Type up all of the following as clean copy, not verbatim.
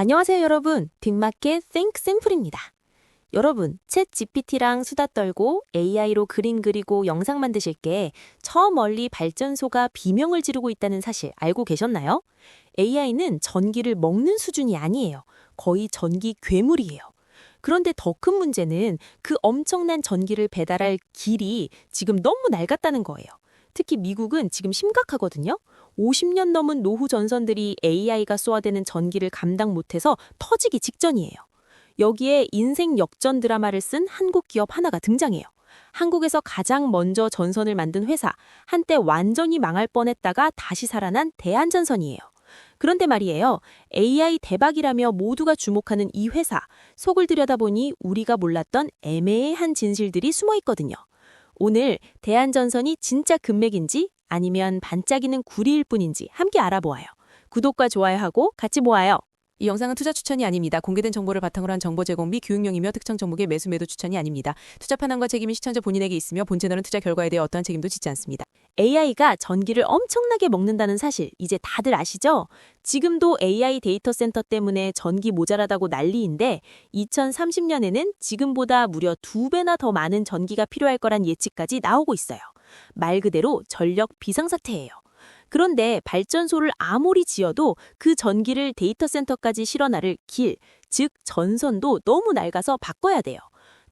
안녕하세요, 여러분. 빅마켓 Think Simple입니다. 여러분, 챗 GPT랑 수다 떨고 AI로 그림 그리고 영상 만드실 게 저 멀리 발전소가 비명을 지르고 있다는 사실 알고 계셨나요? AI는 전기를 먹는 수준이 아니에요. 거의 전기 괴물이에요. 그런데 더 큰 문제는 그 엄청난 전기를 배달할 길이 지금 너무 낡았다는 거예요. 특히 미국은 지금 심각하거든요. 50년 넘은 노후 전선들이 AI가 쏘아대는 전기를 감당 못해서 터지기 직전이에요. 여기에 인생 역전 드라마를 쓴 한국 기업 하나가 등장해요. 한국에서 가장 먼저 전선을 만든 회사, 한때 완전히 망할 뻔했다가 다시 살아난 대한전선이에요. 그런데 말이에요. AI 대박이라며 모두가 주목하는 이 회사, 속을 들여다보니 우리가 몰랐던 애매한 진실들이 숨어 있거든요. 오늘 대한전선이 진짜 금맥인지 아니면 반짝이는 구리일 뿐인지 함께 알아보아요. 구독과 좋아요하고 같이 모아요. 이 영상은 투자 추천이 아닙니다. 공개된 정보를 바탕으로 한 정보 제공 및 교육용이며 특정 종목의 매수 매도 추천이 아닙니다. 투자 판단과 책임이 시청자 본인에게 있으며 본 채널은 투자 결과에 대해 어떠한 책임도 짓지 않습니다. AI가 전기를 엄청나게 먹는다는 사실 이제 다들 아시죠? 지금도 AI 데이터 센터 때문에 전기 모자라다고 난리인데 2030년에는 지금보다 무려 2배나 더 많은 전기가 필요할 거란 예측까지 나오고 있어요. 말 그대로 전력 비상사태예요. 그런데 발전소를 아무리 지어도 그 전기를 데이터 센터까지 실어나를 길, 즉 전선도 너무 낡아서 바꿔야 돼요.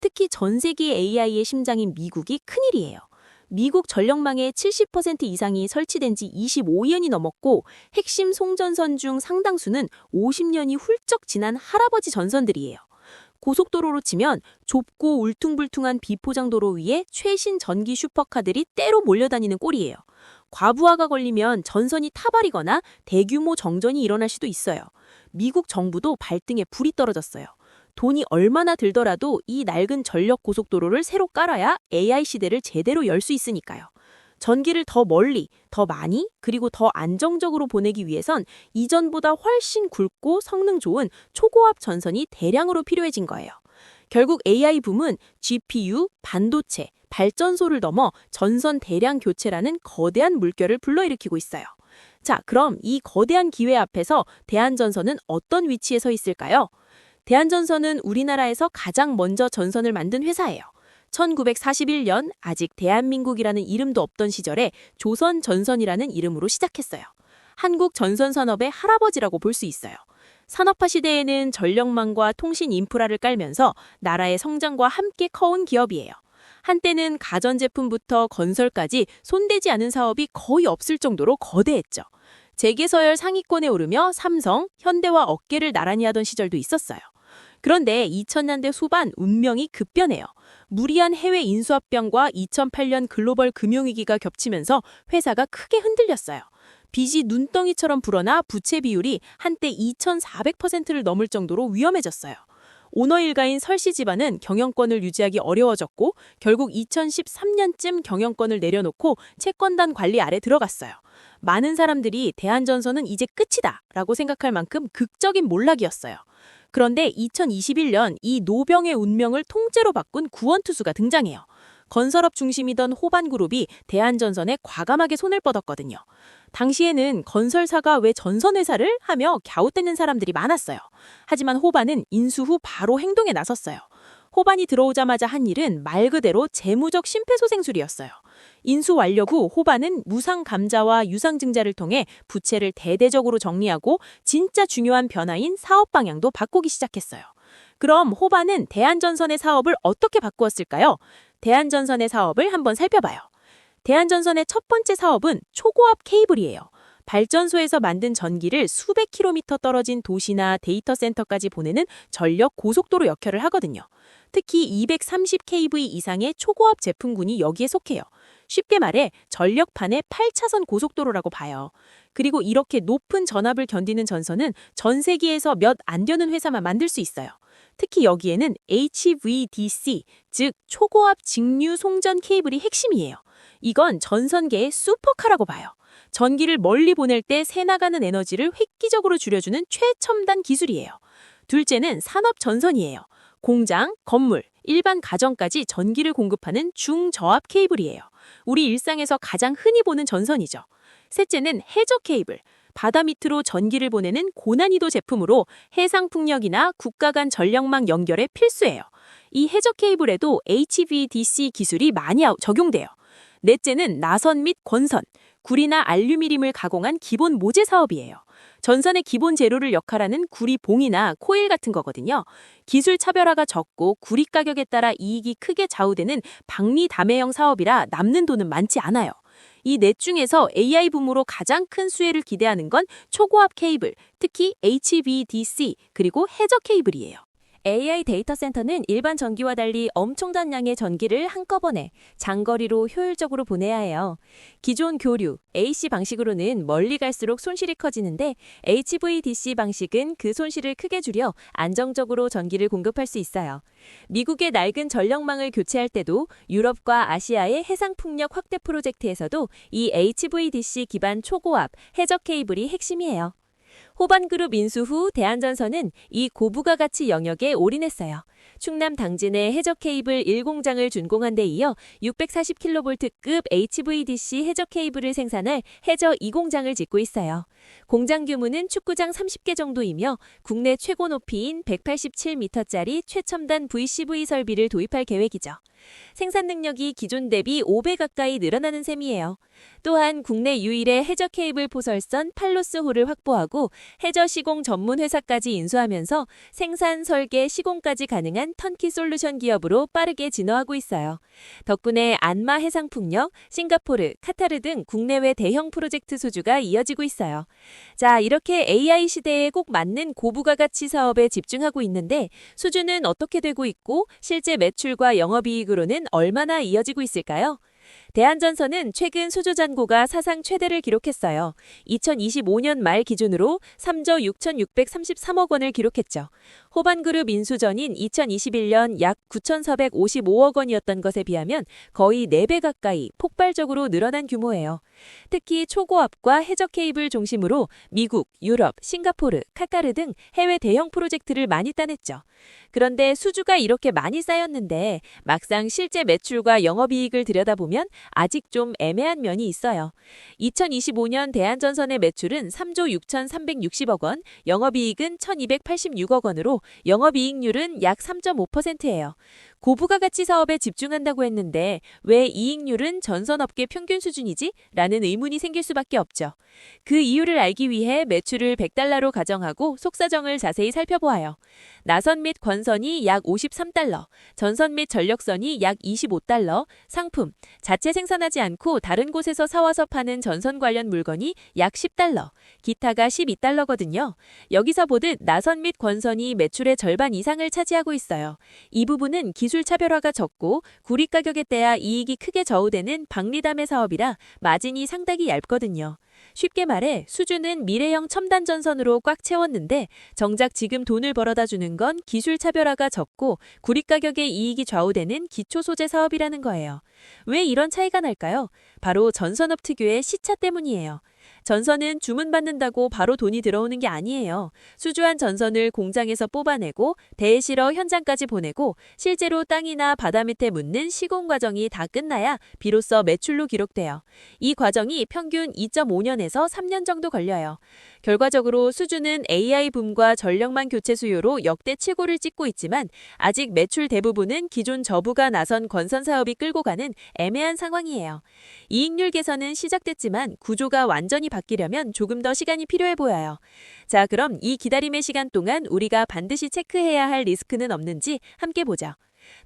특히 전 세계 AI의 심장인 미국이 큰일이에요. 미국 전력망의 70% 이상이 설치된 지 25년이 넘었고 핵심 송전선 중 상당수는 50년이 훌쩍 지난 할아버지 전선들이에요. 고속도로로 치면 좁고 울퉁불퉁한 비포장도로 위에 최신 전기 슈퍼카들이 때로 몰려다니는 꼴이에요. 과부하가 걸리면 전선이 타발이거나 대규모 정전이 일어날 수도 있어요. 미국 정부도 발등에 불이 떨어졌어요. 돈이 얼마나 들더라도 이 낡은 전력 고속도로를 새로 깔아야 AI 시대를 제대로 열 수 있으니까요. 전기를 더 멀리, 더 많이, 그리고 더 안정적으로 보내기 위해선 이전보다 훨씬 굵고 성능 좋은 초고압 전선이 대량으로 필요해진 거예요. 결국 AI 붐은 GPU, 반도체, 발전소를 넘어 전선 대량 교체라는 거대한 물결을 불러일으키고 있어요. 자, 그럼 이 거대한 기회 앞에서 대한전선은 어떤 위치에 서 있을까요? 대한전선은 우리나라에서 가장 먼저 전선을 만든 회사예요. 1941년 아직 대한민국이라는 이름도 없던 시절에 조선전선이라는 이름으로 시작했어요. 한국 전선 산업의 할아버지라고 볼 수 있어요. 산업화 시대에는 전력망과 통신 인프라를 깔면서 나라의 성장과 함께 커온 기업이에요. 한때는 가전제품부터 건설까지 손대지 않은 사업이 거의 없을 정도로 거대했죠. 재계서열 상위권에 오르며 삼성, 현대와 어깨를 나란히 하던 시절도 있었어요. 그런데 2000년대 후반 운명이 급변해요. 무리한 해외 인수합병과 2008년 글로벌 금융위기가 겹치면서 회사가 크게 흔들렸어요. 빚이 눈덩이처럼 불어나 부채 비율이 한때 2400%를 넘을 정도로 위험해졌어요. 오너 일가인 설씨 집안은 경영권을 유지하기 어려워졌고 결국 2013년쯤 경영권을 내려놓고 채권단 관리 아래 들어갔어요. 많은 사람들이 대한전선은 이제 끝이다 라고 생각할 만큼 극적인 몰락이었어요. 그런데 2021년 이 노병의 운명을 통째로 바꾼 구원투수가 등장해요. 건설업 중심이던 호반그룹이 대한전선에 과감하게 손을 뻗었거든요. 당시에는 건설사가 왜 전선회사를 하며 갸웃대는 사람들이 많았어요. 하지만 호반은 인수 후 바로 행동에 나섰어요. 호반이 들어오자마자 한 일은 말 그대로 재무적 심폐소생술이었어요. 인수 완료 후 호반은 무상감자와 유상증자를 통해 부채를 대대적으로 정리하고 진짜 중요한 변화인 사업 방향도 바꾸기 시작했어요. 그럼 호반은 대한전선의 사업을 어떻게 바꾸었을까요? 대한전선의 사업을 한번 살펴봐요. 대한전선의 첫 번째 사업은 초고압 케이블이에요. 발전소에서 만든 전기를 수백 킬로미터 떨어진 도시나 데이터 센터까지 보내는 전력 고속도로 역할을 하거든요. 특히 230kV 이상의 초고압 제품군이 여기에 속해요. 쉽게 말해 전력판의 8차선 고속도로라고 봐요. 그리고 이렇게 높은 전압을 견디는 전선은 전 세계에서 몇 안 되는 회사만 만들 수 있어요. 특히 여기에는 HVDC, 즉 초고압 직류 송전 케이블이 핵심이에요. 이건 전선계의 슈퍼카라고 봐요. 전기를 멀리 보낼 때 새나가는 에너지를 획기적으로 줄여주는 최첨단 기술이에요. 둘째는 산업전선이에요. 공장, 건물, 일반 가정까지 전기를 공급하는 중저압 케이블이에요. 우리 일상에서 가장 흔히 보는 전선이죠. 셋째는 해저 케이블. 바다 밑으로 전기를 보내는 고난이도 제품으로 해상 풍력이나 국가 간 전력망 연결에 필수예요. 이 해저 케이블에도 HVDC 기술이 많이 적용돼요. 넷째는 나선 및 권선, 구리나 알루미늄을 가공한 기본 모재 사업이에요. 전선의 기본 재료를 역할하는 구리봉이나 코일 같은 거거든요. 기술 차별화가 적고 구리 가격에 따라 이익이 크게 좌우되는 박리 다매형 사업이라 남는 돈은 많지 않아요. 이 넷 중에서 AI 붐으로 가장 큰 수혜를 기대하는 건 초고압 케이블, 특히 HVDC 그리고 해저 케이블이에요. AI 데이터 센터는 일반 전기와 달리 엄청난 양의 전기를 한꺼번에 장거리로 효율적으로 보내야 해요. 기존 교류, AC 방식으로는 멀리 갈수록 손실이 커지는데 HVDC 방식은 그 손실을 크게 줄여 안정적으로 전기를 공급할 수 있어요. 미국의 낡은 전력망을 교체할 때도 유럽과 아시아의 해상풍력 확대 프로젝트에서도 이 HVDC 기반 초고압 해저 케이블이 핵심이에요. 호반그룹 인수 후 대한전선은 이 고부가 가치 영역에 올인했어요. 충남 당진에 해저 케이블 1공장을 준공한 데 이어 640kV급 HVDC 해저 케이블을 생산할 해저 2공장을 짓고 있어요. 공장 규모는 축구장 30개 정도이며 국내 최고 높이인 187m짜리 최첨단 VCV 설비를 도입할 계획이죠. 생산 능력이 기존 대비 5배 가까이 늘어나는 셈이에요. 또한 국내 유일의 해저 케이블 포설선 팔로스홀을 확보하고 해저 시공 전문 회사까지 인수하면서 생산, 설계, 시공까지 가능한 턴키 솔루션 기업으로 빠르게 진화하고 있어요. 덕분에 안마 해상풍력, 싱가포르, 카타르 등 국내외 대형 프로젝트 수주가 이어지고 있어요. 자, 이렇게 AI 시대에 꼭 맞는 고부가 가치 사업에 집중하고 있는데 수주는 어떻게 되고 있고 실제 매출과 영업이익으로는 얼마나 이어지고 있을까요? 대한전선은 최근 수주 잔고가 사상 최대를 기록했어요. 2025년 말 기준으로 3조 6,633억 원을 기록했죠. 호반그룹 인수 전인 2021년 약 9,455억 원이었던 것에 비하면 거의 4배 가까이 폭발적으로 늘어난 규모예요. 특히 초고압과 해저 케이블 중심으로 미국, 유럽, 싱가포르, 카타르 등 해외 대형 프로젝트를 많이 따냈죠. 그런데 수주가 이렇게 많이 쌓였는데 막상 실제 매출과 영업이익을 들여다보면 아직 좀 애매한 면이 있어요. 2025년 대한전선의 매출은 3조 6,360억 원, 영업이익은 1,286억 원으로 영업이익률은 약 3.5%예요. 고부가 가치 사업에 집중한다고 했는데 왜 이익률은 전선업계 평균 수준이지? 라는 의문이 생길 수밖에 없죠. 그 이유를 알기 위해 매출을 100달러로 가정하고 속사정을 자세히 살펴보아요. 나선 및 권선이 약 53달러, 전선 및 전력선이 약 25달러, 상품, 자체 생산하지 않고 다른 곳에서 사와서 파는 전선 관련 물건이 약 10달러, 기타가 12달러거든요. 여기서 보듯 나선 및 권선이 매출의 절반 이상을 차지하고 있어요. 이 부분은 기술 차별화가 적고 구리 가격에 따라 이익이 크게 저우되는 박리담의 사업이라 마진이 상당히 얇거든요. 쉽게 말해 수주는 미래형 첨단 전선으로 꽉 채웠는데 정작 지금 돈을 벌어다 주는 건 기술 차별화가 적고 구리 가격에 이익이 좌우되는 기초 소재 사업이라는 거예요. 왜 이런 차이가 날까요? 바로 전선업 특유의 시차 때문이에요. 전선은 주문받는다고 바로 돈이 들어오는 게 아니에요. 수주한 전선을 공장에서 뽑아내고 대에 실어 현장까지 보내고 실제로 땅이나 바다 밑에 묻는 시공 과정이 다 끝나야 비로소 매출로 기록돼요. 이 과정이 평균 2.5년에서 3년 정도 걸려요. 결과적으로 수주는 AI 붐과 전력망 교체 수요로 역대 최고를 찍고 있지만 아직 매출 대부분은 기존 저부가 나선 권선 사업이 끌고 가는 애매한 상황이에요. 이익률 개선은 시작됐지만 구조가 완전히 바뀌려면 조금 더 시간이 필요해 보여요. 자, 그럼 이 기다림의 시간 동안 우리가 반드시 체크해야 할 리스크는 없는지 함께 보죠.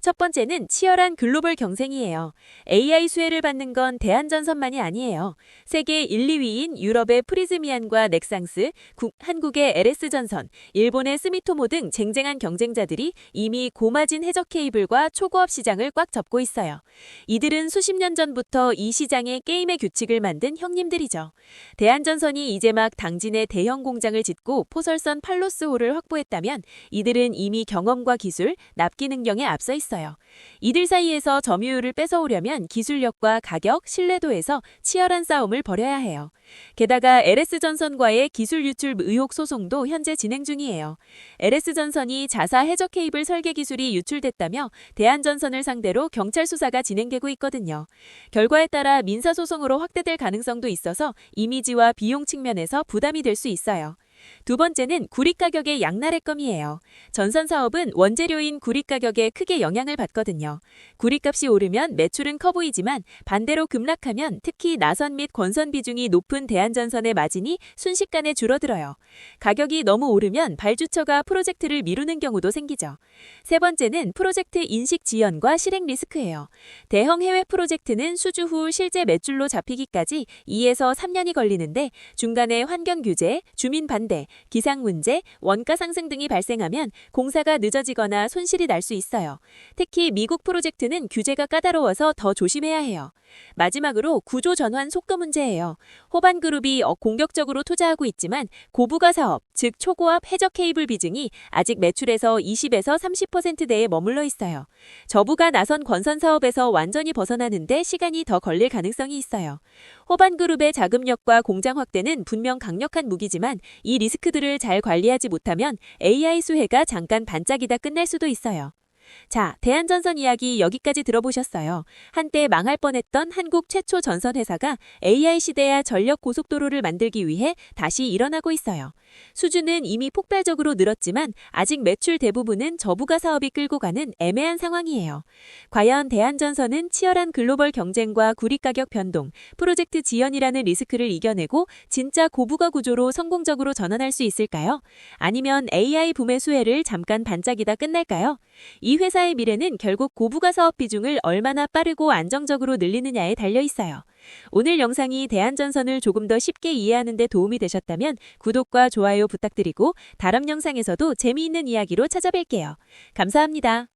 첫 번째는 치열한 글로벌 경쟁이에요. AI 수혜를 받는 건 대한전선만이 아니에요. 세계 1, 2위인 유럽의 프리즈미안과 넥상스, 한국의 LS전선, 일본의 스미토모 등 쟁쟁한 경쟁자들이 이미 고마진 해저 케이블과 초고압 시장을 꽉 잡고 있어요. 이들은 수십 년 전부터 이 시장의 게임의 규칙을 만든 형님들이죠. 대한전선이 이제 막 당진의 대형 공장을 짓고 포설선 팔로스홀을 확보했다면 이들은 이미 경험과 기술, 납기 능력에 앞서 있어요. 이들 사이에서 점유율을 뺏어오려면 기술력과 가격, 신뢰도에서 치열한 싸움을 벌여야 해요. 게다가 LS전선과의 기술 유출 의혹 소송도 현재 진행 중이에요. LS전선이 자사 해저 케이블 설계 기술이 유출됐다며 대한전선을 상대로 경찰 수사가 진행되고 있거든요. 결과에 따라 민사소송으로 확대될 가능성도 있어서 이미지와 비용 측면에서 부담이 될 수 있어요. 두 번째는 구리 가격의 양날의검이에요. 전선 사업은 원재료인 구리 가격에 크게 영향을 받거든요. 구리값이 오르면 매출은 커 보이지만 반대로 급락하면 특히 나선 및 권선 비중이 높은 대한전선의 마진이 순식간에 줄어들어요. 가격이 너무 오르면 발주처가 프로젝트를 미루는 경우도 생기죠. 세 번째는 프로젝트 인식 지연과 실행 리스크예요. 대형 해외 프로젝트는 수주 후 실제 매출로 잡히기까지 2에서 3년이 걸리는데 중간에 환경 규제, 주민 반대, 기상 문제, 원가 상승 등이 발생하면 공사가 늦어지거나 손실이 날 수 있어요. 특히 미국 프로젝트는 규제가 까다로워서 더 조심해야 해요. 마지막으로 구조 전환 속도 문제예요. 호반그룹이 공격적으로 투자하고 있지만 고부가 사업, 즉 초고압 해저 케이블 비중이 아직 매출에서 20에서 30%대에 머물러 있어요. 저부가 나선 권선 사업에서 완전히 벗어나는데 시간이 더 걸릴 가능성이 있어요. 호반그룹의 자금력과 공장 확대는 분명 강력한 무기지만 이 리스크들을 잘 관리하지 못하면 AI 수혜가 잠깐 반짝이다 끝날 수도 있어요. 자, 대한전선 이야기 여기까지 들어보셨어요. 한때 망할 뻔했던 한국 최초 전선회사가 AI 시대야 전력 고속도로를 만들기 위해 다시 일어나고 있어요. 수주는 이미 폭발적으로 늘었지만 아직 매출 대부분은 저부가 사업이 끌고 가는 애매한 상황이에요. 과연 대한전선은 치열한 글로벌 경쟁과 구리 가격 변동, 프로젝트 지연이라는 리스크를 이겨내고 진짜 고부가 구조로 성공적으로 전환할 수 있을까요? 아니면 AI 붐의 수혜를 잠깐 반짝이다 끝날까요? 이 회사의 미래는 결국 고부가 사업 비중을 얼마나 빠르고 안정적으로 늘리느냐에 달려 있어요. 오늘 영상이 대한전선을 조금 더 쉽게 이해하는 데 도움이 되셨다면 구독과 좋아요 부탁드리고 다음 영상에서도 재미있는 이야기로 찾아뵐게요. 감사합니다.